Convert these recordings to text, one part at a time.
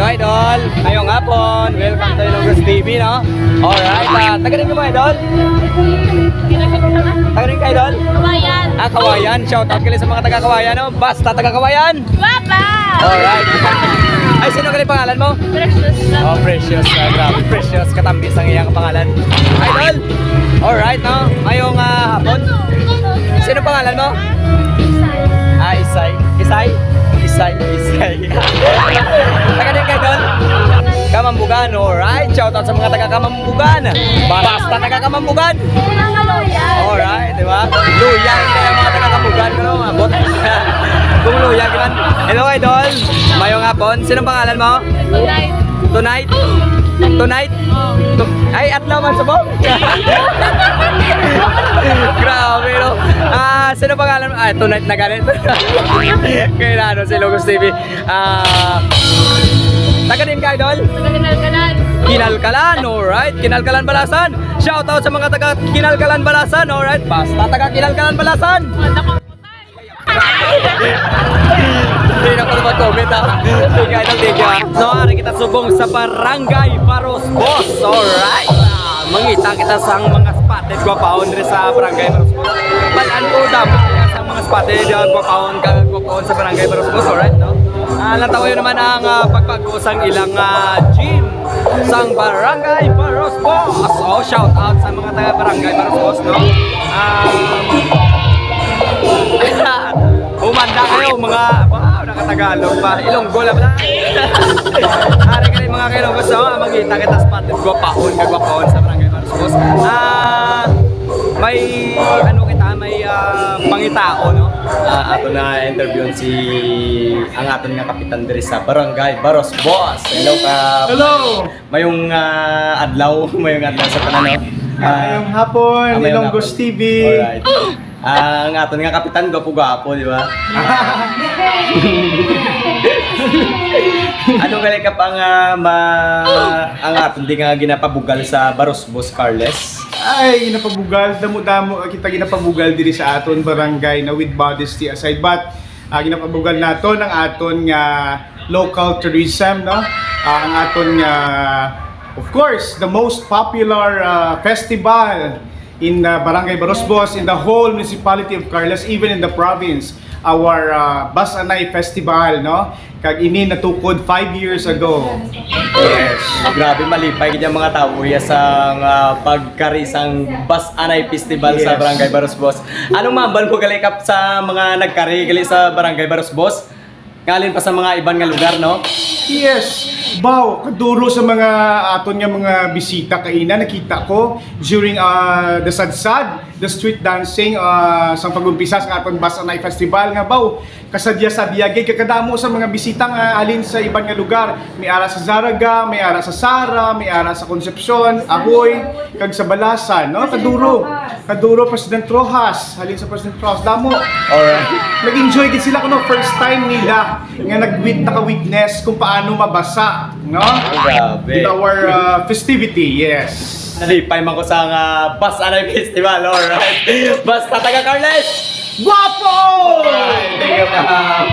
Idol, ngayong hapon, welcome to Ilonggo's TV, no? Alright, taga rin ka ba, Idol? Taga rin ka, Idol? Kawayan. Kawayan, shout out kayo sa mga taga Kawayan, no? Basta taga Kawayan. Papa! Alright. Ay, sino kayo pangalan mo? Precious lang. Oh, Precious, grabe, Precious, katambis ang iyang pangalan. Idol, alright, no? Ngayong hapon, sino pangalan mo? Isay. Isay? Isay. Taga din kayo doon? Kamambugan, alright. Shoutout sa mga taga Kamambugan. Basta taga Kamambugan. Alright, di ba? Luya, hindi ang mga taga Kamambugan. Ano, mabot? Kung luya, gano'n. Hello, idol. Mayong hapon. Sinong pangalan mo? Tonight. Tonight? Tonight? Ay, atlaw man sa mo? Grabe, no? Sino pangalan mo? Tonight na ganit. Kaya ano, si Ilonggo's TV. Taga din ka, idol? Taga-Kinalkalan. Kinalkalan, alright. Kinalkalan Balasan. Shoutout sa mga taga Kinalkalan Balasan, alright. Basta taga Kinalkalan Balasan. Hindi na ko naman comment, ha. Sige, idol, sige. So, hari kita subong sa Barangay Baros Boss, alright. Mangita kita sa mga spotted guwapaon rin sa Barangay Baros Boss. Balaan ko dapat sa mga spotted guwapaon sa Barangay Baros Boss, alright, no? Lantaw yun naman ang pagpag-usang ilang gym sang Barangay Baros Boss. So, shout out sa mga taga Barangay Baros Boss, no? Umanda kayo mga nakatagalog pa. Ilonggo lang na. Hari ka rin mga kailonggo sa magkita kita spotted kagwapaon sa Barangay Baros Boss. May ano kita, may pangitao, no? Ato na interview si ang aton nga kapitan diri sa Barangay Baros Boss. Hello ka. Hello! Mayong adlaw sa tanan, no? Ngayong hapon, ngayong Ilonggo's hapon. TV. Alright. Ang aton nga kapitan, gwapo-gwapo, di ba? Ano gali ka pang ang aton di nga ginapabugal sa Baros Boss Carles? Ay, ginapabugal, damo-damo kita ginapabugal diri sa aton barangay na with modesty aside, but ginapabugal nato ng aton nga local tourism, no? Ang aton nga of course the most popular festival in Barangay Baros Boss, in the whole municipality of Carles, even in the province, our Basanay Festival, no? Kag ini natukod 5 years ago. Yes. Grabe malipay kanya mga tao sa pagkarisang Basanay Festival sa Yes. Barangay Baros Boss. Anong mambal mo gali kap sa mga nagkari gali sa Barangay Baros Boss? Ngalin pa sa mga ibang nga lugar, no? Yes, baw, kaduro sa mga aton nga mga bisita kaina nakita ko during the sadsad, the street dancing sa pagumpisa sa aton Basanay Festival nga baw kasadya sa biyagay kakadamo sa mga bisita nga alin sa ibang nga lugar, may ara sa Zaraga, may ara sa Sara, may ara sa Concepcion, Ahoy, kag sa Balasan, no? Kaduro President Rojas, halin sa President Rojas damo. Alright. Nag-enjoy gid sila kuno first time nila nga naka-witness kung paano mabasa, no? Grabe. In our festivity, yes. Nalipay man ko sa Basanay Festival, alright. Basta taga Carles! Guwapo! Alright, thank you, ma'am.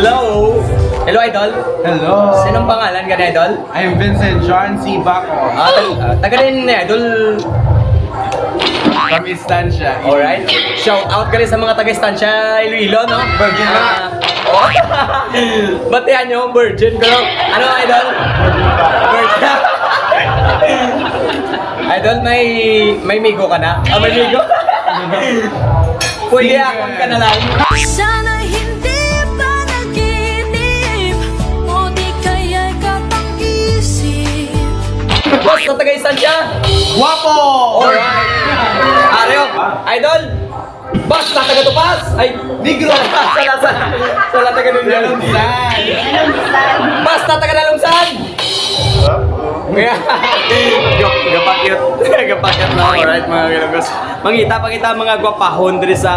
Hello! Hello, Idol. Hello. Sinong pangalan ka na, Idol? I'm Vincent John C. Baco. Taga din ni Idol. From Estancia. Alright. Shout out ka rin sa mga taga-estansya Iloilo, no? Virgin na. Oh. Batihan nyo, virgin. Pero, ano, Idol? Virgin. Idol, may migo ka na? Ah, may migo? Pwede akong ka na lang. Sana hindi pa naginip o di kaya'y katang-isip. Boss, na taga-estansya? Guwapo! Alright. Areo, Idol. Boss, na taga-tupas? Ay, Negro! Sala taga-nunyan. Boss, na taga-nalungsan? Kaya, gapakyot na, alright mga galagos. Pakita mga gwapahon diri sa,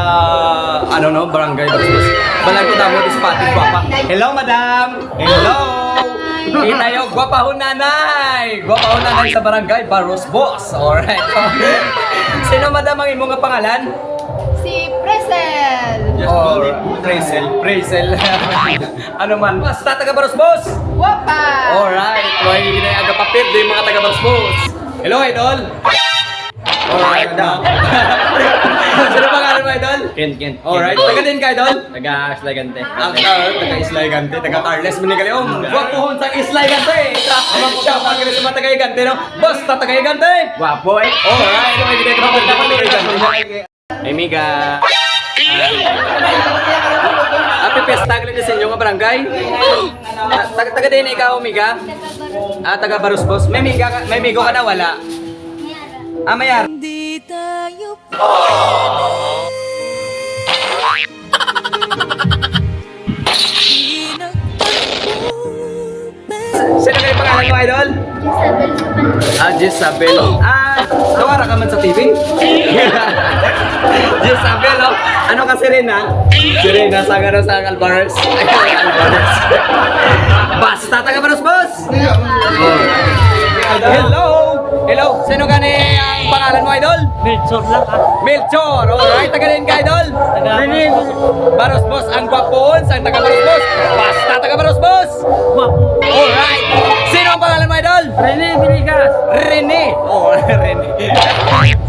ano no, barangay Barosbos. Balag ko tamo, dispating gwapa. Hello, madam! Hello! Kita yung gwapahon nanay! Gwapahon nanay sa barangay Barosbos. Alright. Sino madam ang imong nga pangalan? Si Presel. Or Praisel. Ano man, basta taga Barosbos. Guwapa. Alright, may ginagawa papit din mga taga Barosbos. Hello, Idol. Alright, now. Sino pangalan mo, Idol? Ken. Alright, taga din ka, Idol? Taga Slagante. Taga Islay Gante, taga Carles Manigalyong. Gwapuhon sa Islay Gante. Siya pa sa mga taga Gante, no? Basta taga Gante. Guwapo eh. Alright, may ginagawa papit na taga Gante. Amiga. Happy Fiesta ka sa inyo nga barangay. Taga din ikaw, Miga? Taga Barosbos. May migo ka na wala? Mayar. Hindi tayo Sino kayo pangalan mo, Idol? Jezabel. Nawara ka man sa TV? Jezabel, oh. Ano ka, Serena? Serena, sa Alvarez. Alvarez. Basta, taga Barosbos. Hello! Hello! Sino gani ang pangalan mo, Idol? Melchor lang ah. Melchor! Alright, taga rin ka, Idol? Barosbos, ang gwapon sa taga Barosbos. Basta, taga Barosbos. Guwapo. Alright! Sino ang pangalan mo, Idol? Rene Villegas. Rene! Oh, Rene.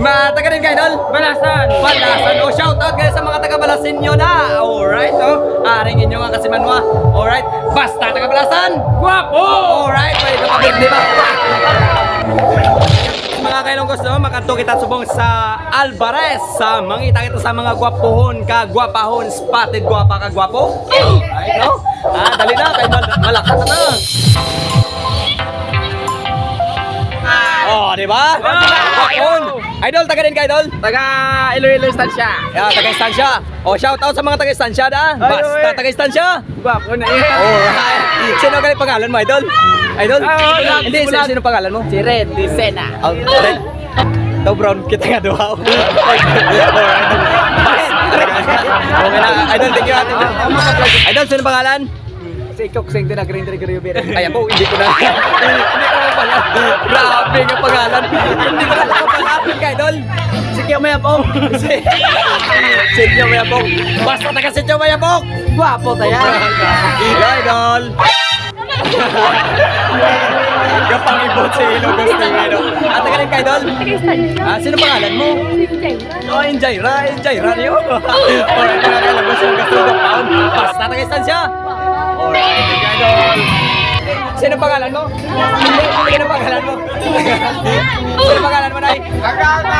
Taga rin ka, Idol? Balasan. Balasan. Oh, shout out guys sa mga taga Balasin nyo na. Alright, oh. Aring inyo nga kasi manwa. Alright. Basta, taga Balasan. Guwapo. Alright, pwede ka pa di ba? Mga kailong gusto, makato kita subong sa Alvarez. Mangita kita sa mga gwapohon ka, gwapahon, spotted gwapa ka, gwapo. Alright, no? Dali na, tayo malakas na. Oh, di ba? Gwapon. Idol, taga din ka, Idol? Taga Iloilo Estancia. Taga Estancia. Oh, shout out sa mga taga Estancia da. Basta taga Estancia. Guwapo na yan. Alright. Sino ka pangalan mo, Idol? Idol? Hindi, sino pangalan mo? Si Red Lucena. Red. Ito brown kita nga daw. Alright. Okay na. Idol, thank you. Idol, sino pangalan? Si Kokseng din na Green Tree River. Ay, po, hindi ko na. Hindi ko na pala. Grabe nga pangalan. Hindi ko na kapalapin ka, Idol. Si Kyo Mayapong. Si Tio Mayapong. Basta taga si Tio Mayapong. Guwapo tayo. Hello, Idol. Kapang ibot si Ilogos na yun, Idol. Taga rin ka, Idol? Sino pangalan mo? Oh, Injaira niyo. Alright, mga kalabas yung gusto ng pound. Basta taga Estancia. Alright, thank you, Idol. Sino pangalan mo? Sino pangalan mo? Sino pangalan mo, Nay? Sino pangalan mo,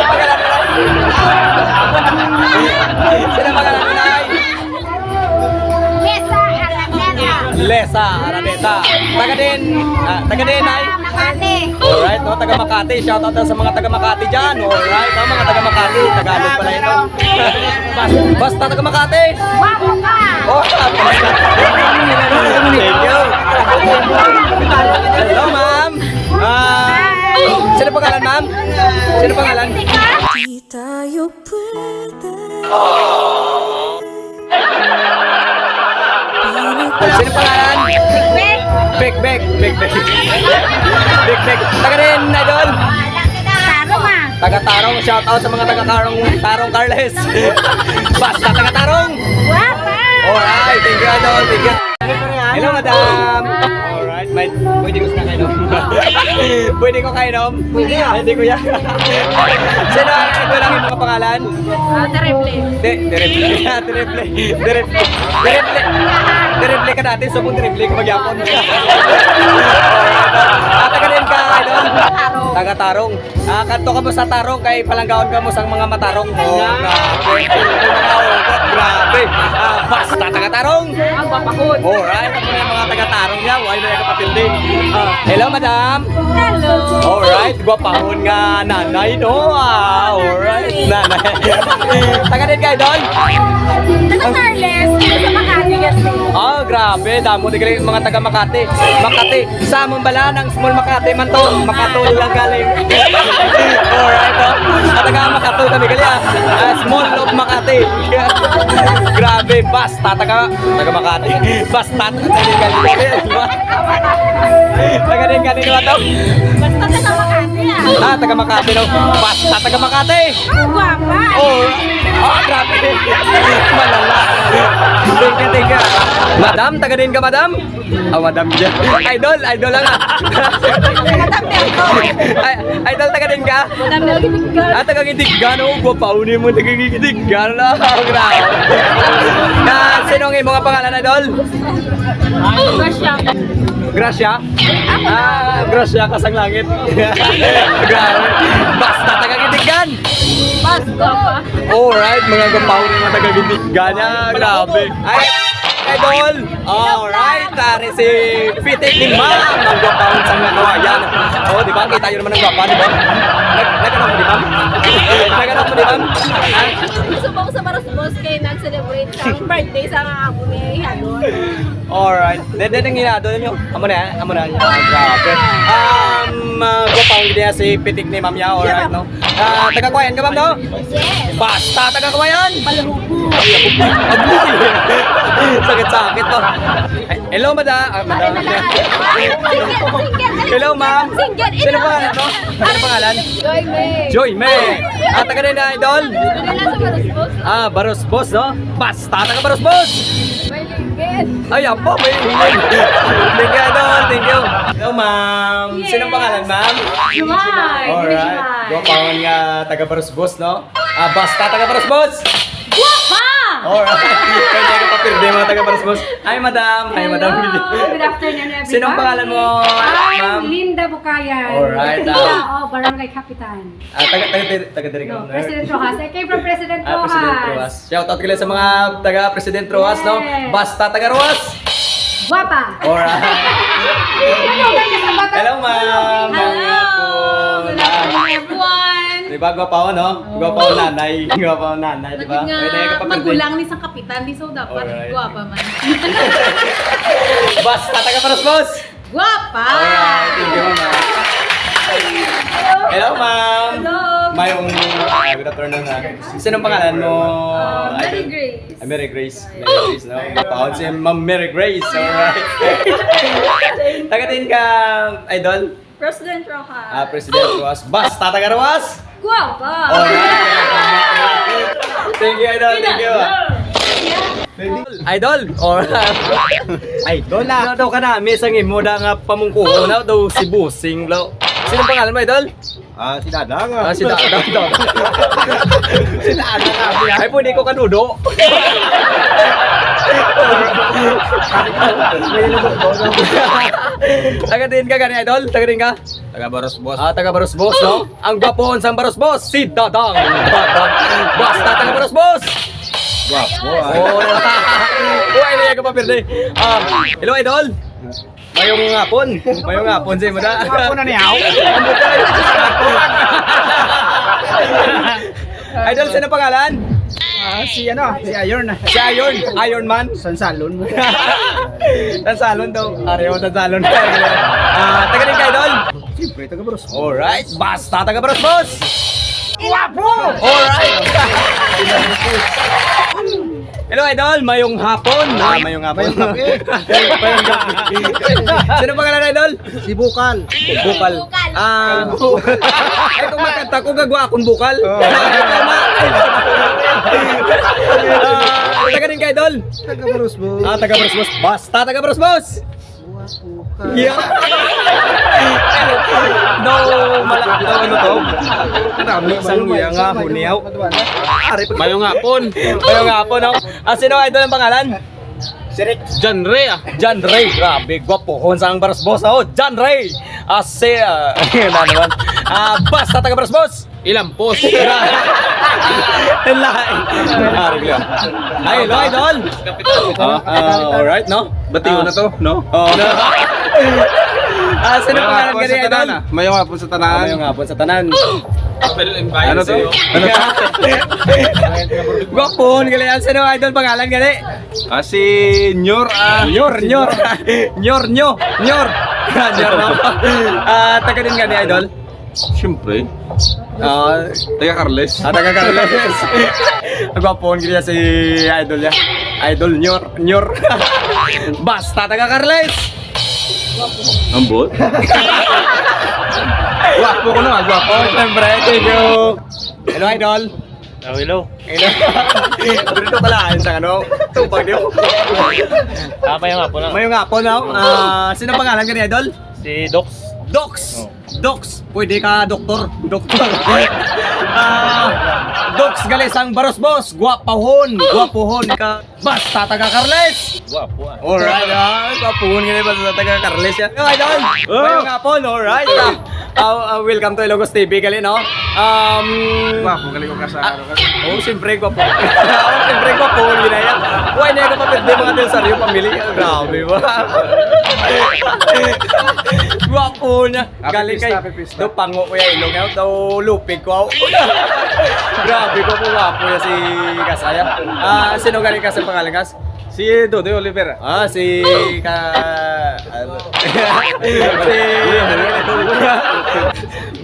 Nay? Sino pangalan mo, Nay? Lesa Araneta. Taga din, Nay? Alright, no, taga Makati. Shout out sa mga taga Makati dyan. Alright, no, mga taga Makati. Tagalog pala ito. Basta taga Makati. Oh, thank you. Hello, ma'am. Sino pangalan, ma'am? Sino pangalan? Di tayo pwede. Sino pangalan? Bek. Taga rin, Idol. Taga Tarong, shout out sa mga taga Tarong Carles. Basta taga Tarong. Alright, thank you, Idol. Pwede ko kainom? Pwede hindi ko yan. Sino ang idol ang mga pangalan? Direble ka natin, so kung direble ka magyapon. Taganin ka, idol? Taga-tarong. Kanto ka mo sa tarong, kay palanggaon ka mo sa mga matarong. Oh, grabe. Grabe. Basta taga-tarong. Alright, ako na yung mga taga-tarong niya. Why na yung kapatindi? Hello, madam. Hello. Alright, gwapahon nga nanay, no? Alright, nanay. Taganin ka, idol? Taga-Carles. Sa Makati kasi. Grabe, damo di galing mga taga Makati. Makati, sa bala ng small Makati man to. Makatul lang galing. Alright, taga Makatul kami gali small of Makati. Grabe, basta taga Makati. Basta taga galing. Taga din galing ba to? Basta taga Makati Taga Makati no. Basta taga Makati. Guwapa. Grabe. Malala. Teka. Madam, taga din ka, madam? Madam dyan. Idol lang Idol, taga din ka? Taga-gitiggan. Guwapaunin mo, taga-gitiggan lang. Grabe. Sino ang mga pangalan, idol? Gracia? Gracia kasang langit. Grabe. Basta taga-gitiggan. Basta pa. Alright, mga guwapaunin mo, taga-gitiggan. Grabe. Idol! Alright, tari si Pitik ni Ma'am. Ang gwapahon sa mga kawayan. Di ba? Kita yun naman ang gwapa, di ba? Nagkanap mo, di ba? Nagkanap mo, di ba? Gusto mo ko sa Marosbos kayo nag-celebrate sa birthday sa mga ako ni Hadon. Alright. Dede nang hinado ninyo. Amo na. Grabe. Gwapahon gina si Pitik ni Ma'am ya. Alright, no? Taga-kawayan ka, Ma'am, no? Yes. Basta taga-kawayan! Palahubo. Sakit-sakit to. Hello, madam. Hello, ma'am. Sino pangalan mo? Ano pangalan? Joy May. Joy May. Taga din na, idol? Wala sa Marosbos. Barosbos, no? Basta taga Barosbos. May linggit. Ay, apo, may hingin. Thank you, idol. Thank you. Hello, ma'am. Sino pangalan, ma'am? Jumay. Alright. Gwapahon nga taga Barosbos, no? Basta taga Barosbos. Guwapa! Alright. Kaya ka papirde mga taga Barosbos. Hi, madam. Hi, madam. Good afternoon, everyone. Sinong pangalan mo, ma'am? I'm Linda Bukayan. Alright, Barangay Kapitan. Taga diri ka. No, President Rojas. I came from President Rojas. President Rojas. Shout out kila sa mga taga President Rojas, no? Yes. Basta taga Rojas. Guwapa. Alright. Hello, ma'am. Hello. Good afternoon, everyone. Diba, gwapaw, no? Gwapaw nanay. Gwapaw nanay, diba? Lagi nga magulang ni sa kapitan, di so dapat Alright. guwapa man. Basta taga Barosbos. Guwapa! Alright, thank you, ma'am. Hello, ma'am. Hello. Mayong good afternoon na. Sinong pangalan mo? Mary Grace. Mary Grace. Mary Grace, no? Gwapaw si Ma'am Mary Grace. Alright. Taga din ka, idol? President Rojas. President Rojas. Basta taga Rojas. Guwapa! Alright. Thank you, idol. Thank you. Idol. Alright. Idol na. Daw ka na. Misang imo da nga pamungkuho na daw si Busing. Sino pangalan mo, idol? Si Dadang. Si Dadang daw. Si Dadang. Ay, pwede ko kanudo. Taga din ka gani, idol? Taga din ka? Taga Barosbos. Taga Barosbos, no? Ang gwapon sa Barosbos, si Dadang. Basta taga Barosbos. Guwapo. Uy, hindi ka pa pirde. Hello, idol. Mayong hapon si Mada. Guwapo na niyaw. Idol, sino pangalan? Si Iron. Si Iron Man. Sansalon. Tansalon daw. Ariyo, Tansalon. Taga din ka, idol? Siyempre, taga Barosbos. Alright, basta taga Barosbos. Guwapo! Alright. Hello, idol. Mayong hapon. Mayong hapon. Mayong gabi. Sino pangalan, idol? Si Bukal. Bukal. Ay, kung makanta ko, gagawa akong bukal. Taga din ka, idol? Taga Barosbos. Taga Barosbos. Basta taga Barosbos. Yeah. No, malaki daw ano to? Marami isang nga huniyaw. Mayong hapon. Ayun nga po, no? Sino idol ang pangalan? John Ray ah. John Ray, grabe, gwapo. Honsang Barasbos, John Ray. Ayun na naman. Basta taga Barasbos. Ilampos. Ay, hello, idol. Alright, no? Batiw na to, no? Oh. Sino pangalan ka ni idol? Mayong hapon sa tanan. Ayun nga po sa tanan. Ano to? Ano to? Gwapon, galian. Sino idol pangalan gali? Si Nyor Nyor. Nyor, no? Taga din ka ni idol? Siyempre. Ah, Taga Carles. taga Carles. Gwapon, galian si idol ya. Idol Nyor. Basta taga Carles. Ambot. Gwapo ko na, gwapo. Oh, siyempre, thank you. Hello, idol. Hello. Dito pala, sa ano? Tupag niyo. Mayong hapon na. Mayong nga po, no? Sino pangalan ka ni idol? Si Dox. Dox, pwede ka doktor. Dox Galisang Barasbos, guwapohon ka. Basta taga Carles. Gwapo ah. Alright, guwapohon ka basta taga Carles ya. Yo, idol. Mayong nga po, alright. Welcome to Ilocos TV gali, no? Gwapo, galing ko kasaro kasi. Oh, siyempre gwapo. Siyempre guwapohon ginaya. Why na ka papirde mga Del Sario pamilya? Grabe ba? Gwapo niya. Galing kay do pango ko ya ilong yaw daw lupig ko. Grabe ko po gwapo ya si Kasaya. Sino galing ka sa pangalan kas? Si Dodoy Oliver. Si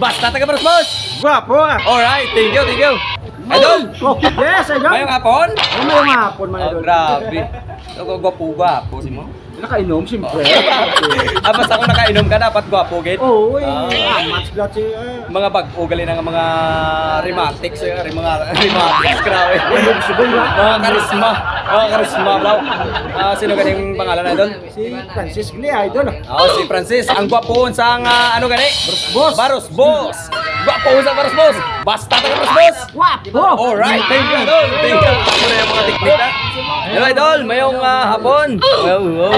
Basta taga Barasbos. Gwapo ah. Alright, thank you. Idol. Yes, idol. Mayong hapon? Mayong hapon, mga idol. Grabe. Gwapo si mo. Nakainom, siyempre. Basta kung nakainom ka, dapat gwapo, gate. Oo, match blood mga bag-o gali ng mga rheumatics, grabe. Mga karisma, bro. Sino ganing pangalan idol? Si Francis Gli, idol. Si Francis, ang gwapo sa ano gani? Barasbos. Gwapo sa Barasbos. Basta taga Barasbos. Wapo! Alright, thank you idol. Thank you. Ako na yung mga teknik na. Hello idol, mayong hapon.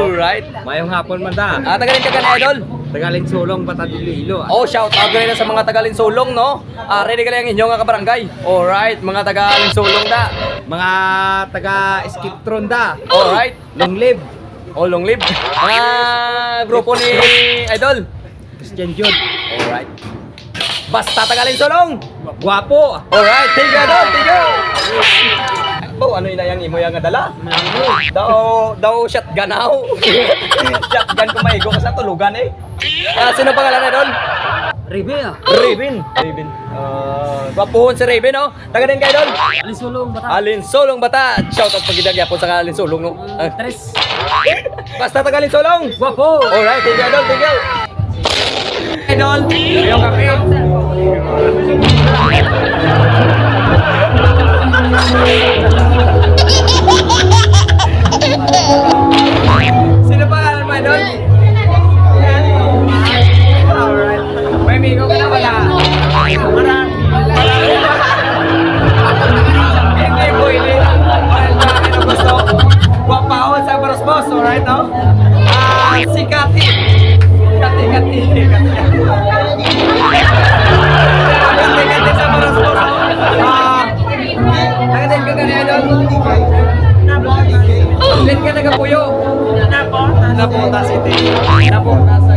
Alright. Mayong hapon man ta. Tagaling ka gani idol? Tagaling sulong bata Iloilo. Oh, shout out rin sa mga taga-Linsulong, no? Ready ka lang inyong nga kabarangay. Alright, mga taga-Linsulong da. Mga taga Skiptron da. Alright. Long live. Oh, long live. Mga grupo ni Idol. Christian Jude. Alright. Basta taga-Linsulong. Gwapo. Alright, thank you, Idol. Thank you. Bo, ano yun yung imo yung dala? Daw shotgun ako. Shotgun ko maigo kasi tulugan eh. Sino pangalan na doon? Raven. Gwapuhon si Raven, no? Taga din kayo doon? Alinsulong Bata. Shout out pagidagya po sa Alinsulong, no? Basta taga Alinsulong. Gwapo. Alright, thank you, Idol. Thank you. Idol, yung kape. Sino pangalan mo, Idol? Alright. May amigo ka na wala? Hindi po, hindi. Bakit ang gusto? Guwapahon sa Barasbos, alright, no? Si Kati. Kati sa Barasbos. Nakatin ka ganyan, Idol? Ulit ka nagapuyo. Napunta City. Napunta sa